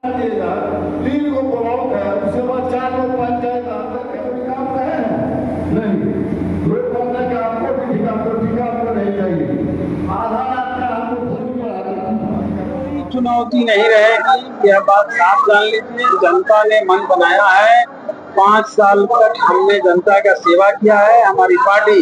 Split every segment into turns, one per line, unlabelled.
तीन को ब्लॉक है, उसके बाद 4 लोग पंचायत काम रहे हैं नहीं। रोड बनने का आपको भी ठिका आपको नहीं चाहिए। आधार आपका आपको
चुनौती नहीं रहेगी, यह बात साफ जान लीजिए। जनता ने मन बनाया है, 5 साल तक हमने जनता का सेवा किया है। हमारी पार्टी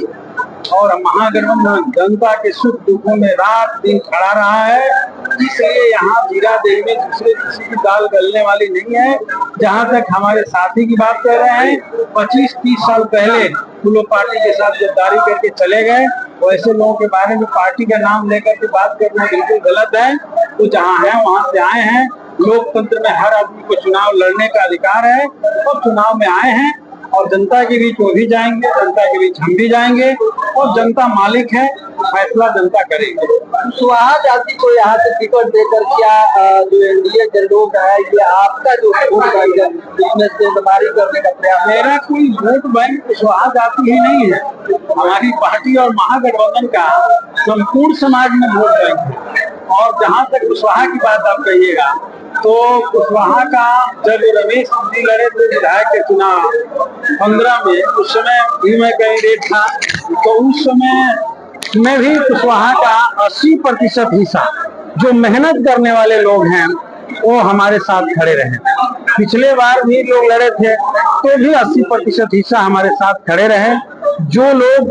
और महागठबंधन जनता के सुख दुखों में रात दिन खड़ा रहा है। इसलिए यहाँ जीरा देवी में दूसरे किसी की दाल गलने वाली नहीं है। जहाँ तक हमारे साथी की बात कर रहे हैं, 25-30 साल पहले वो लोग पार्टी के साथ गद्दारी करके चले गए। वैसे लोगों के बारे में पार्टी का नाम लेकर के बात करना बिल्कुल गलत है। तो जहाँ है वहाँ से आए हैं। लोकतंत्र में हर आदमी को चुनाव लड़ने का अधिकार है और चुनाव में आए हैं और जनता के बीच वो भी जाएंगे, जनता के बीच हम भी जाएंगे और जनता मालिक है, फैसला जनता करेंगे।
सुहा जाति को यहाँ से टिकट देकर क्या जो एनडीए के लोग है, ये आपका जो वोट बैंक है इसमें से नमारी करने का प्रयास?
मेरा कोई वोट बैंक सुहा जाति ही नहीं है। हमारी पार्टी और महागठबंधन का संपूर्ण समाज में वोट बैंक है। और जहाँ तक कुशवाहा की बात आप कहिएगा तो कुशवाहा का जब रमेश जी लड़े थे विधायक के चुनाव 15 में, उस समय भी मैं कैंडिडेट था, तो उस समय में भी कुशवाहा का 80% हिस्सा जो मेहनत करने वाले लोग हैं वो हमारे साथ खड़े रहे। पिछले बार भी लोग लड़े थे तो भी 80% हिस्सा हमारे साथ खड़े रहे। जो लोग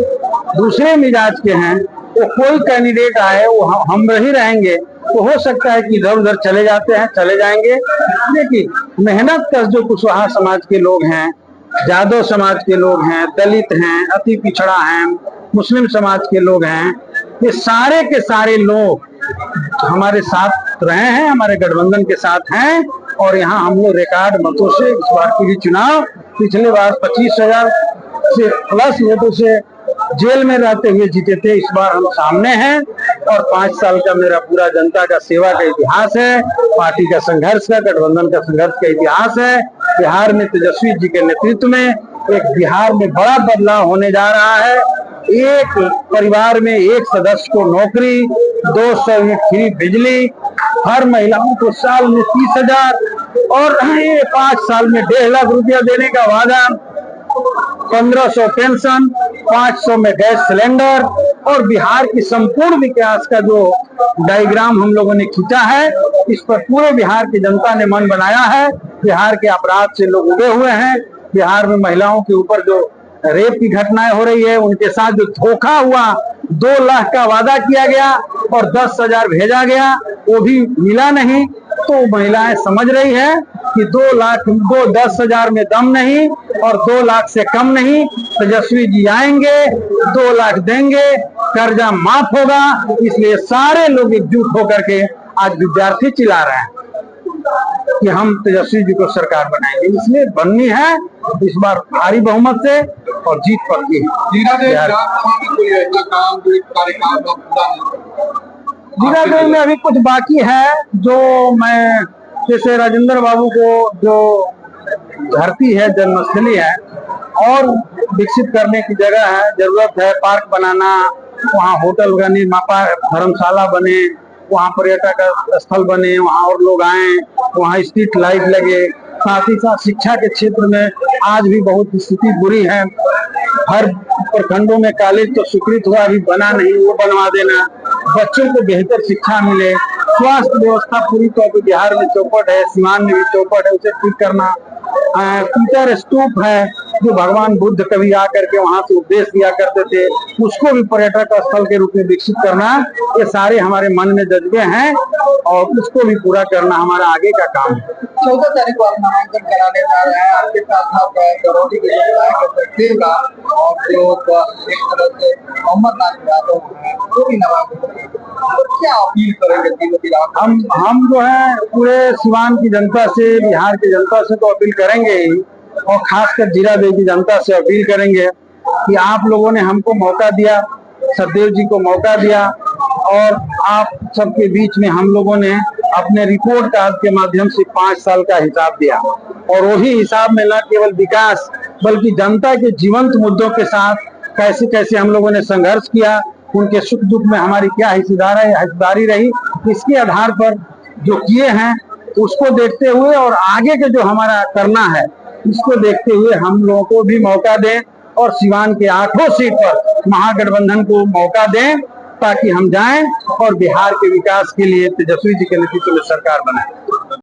दूसरे मिजाज के हैं वो कोई कैंडिडेट आए वो हम ही रहेंगे, तो हो सकता है कि इधर उधर चले जाते हैं, चले जाएंगे। लेकिन मेहनत कर जो कुशवाहा समाज के लोग हैं, जादव समाज के लोग हैं, दलित हैं, अति पिछड़ा हैं, मुस्लिम समाज के लोग हैं, ये सारे के सारे लोग हमारे साथ रहे हैं, हमारे गठबंधन के साथ हैं। और यहाँ हम लोग रिकॉर्ड मतों से इस बार की भी चुनाव, पिछले बार 25,000 से प्लस वोटों से जेल में रहते हुए जीते थे, इस बार हम सामने हैं। और 5 साल का मेरा पूरा जनता का सेवा का इतिहास है, पार्टी का संघर्ष का, गठबंधन का संघर्ष का इतिहास है। बिहार में तेजस्वी जी के नेतृत्व में एक बिहार में बड़ा बदलाव होने जा रहा है। एक परिवार में एक सदस्य को नौकरी, 200 यूनिट फ्री बिजली, हर महिलाओं को साल में 30,000 और 5 साल में 1.5 लाख रुपया देने का वादा, 1500 पेंशन, 500 में गैस सिलेंडर और बिहार की संपूर्ण विकास का जो डायग्राम हम लोगों ने खींचा है, इस पर पूरे बिहार की जनता ने मन बनाया है। बिहार के अपराध से लोग उबे हुए हैं। बिहार में महिलाओं के ऊपर जो रेप की घटनाएं हो रही है, उनके साथ जो धोखा हुआ, 2 लाख का वादा किया गया और 10,000 भेजा गया, वो भी मिला नहीं। तो महिलाएं समझ रही है कि 10,000 में दम नहीं और 2 लाख से कम नहीं। तेजस्वी जी आएंगे, 2 लाख देंगे, कर्जा माफ होगा। इसलिए सारे लोग एकजुट होकर के आज विद्यार्थी चिल्ला रहे हैं कि हम तेजस्वी जी को सरकार बनाएंगे। इसलिए बननी है इस बार भारी बहुमत से और जीत पक्की है। जीरा देवी में अभी कुछ बाकी है जो मैं, जैसे राजेंद्र बाबू को जो धरती है, जन्मस्थली है और विकसित करने की जगह है, जरूरत है। पार्क बनाना, वहाँ होटल का निर्माण, धर्मशाला बने, वहाँ पर्यटक स्थल बने, वहाँ और लोग आए, वहाँ स्ट्रीट लाइट लगे। साथ ही साथ शिक्षा के क्षेत्र में आज भी बहुत स्थिति बुरी है। हर प्रखंडों में कॉलेज तो स्वीकृत हुआ, अभी बना नहीं, वो बनवा देना। बच्चों को बेहतर शिक्षा मिले। स्वास्थ्य व्यवस्था पूरी तौर पर बिहार में चौपट है, सीमान में भी चौपट है, उसे ठीक करना। पीटर स्तूप है जो भगवान बुद्ध कभी आकर के वहां से उपदेश दिया करते थे, उसको भी पर्यटक स्थल के रूप में विकसित करना। ये सारे हमारे मन में जज्बे हैं और उसको भी पूरा करना हमारा आगे का काम है।
14 तारीख को आप नामांकन कराने जा रहे हैं, आपके साथ करोड़ी के और जो एक तरह से मोहम्मद यादव है वो भी नामांकन, क्या अपील करेंगे?
हम जो है पूरे सिवान की जनता से, बिहार की जनता से तो अपील करेंगे ही, और खासकर जीरा देवी की जनता से अपील करेंगे कि आप लोगों ने हमको मौका दिया, सतदेव जी को मौका दिया और आप सबके बीच में हम लोगों ने अपने रिपोर्ट कार्ड के माध्यम से 5 साल का हिसाब दिया। और वही हिसाब में न केवल विकास बल्कि जनता के जीवंत मुद्दों के साथ कैसे कैसे हम लोगों ने संघर्ष किया, उनके सुख दुख में हमारी क्या हिस्सेदारी रही, इसके आधार पर जो किए हैं उसको देखते हुए और आगे के जो हमारा करना है इसको देखते हुए हम लोगों को भी मौका दें और सिवान के 8 सीट पर महागठबंधन को मौका दें ताकि हम जाएं और बिहार के विकास के लिए तेजस्वी जी के नेतृत्व में सरकार बनाए।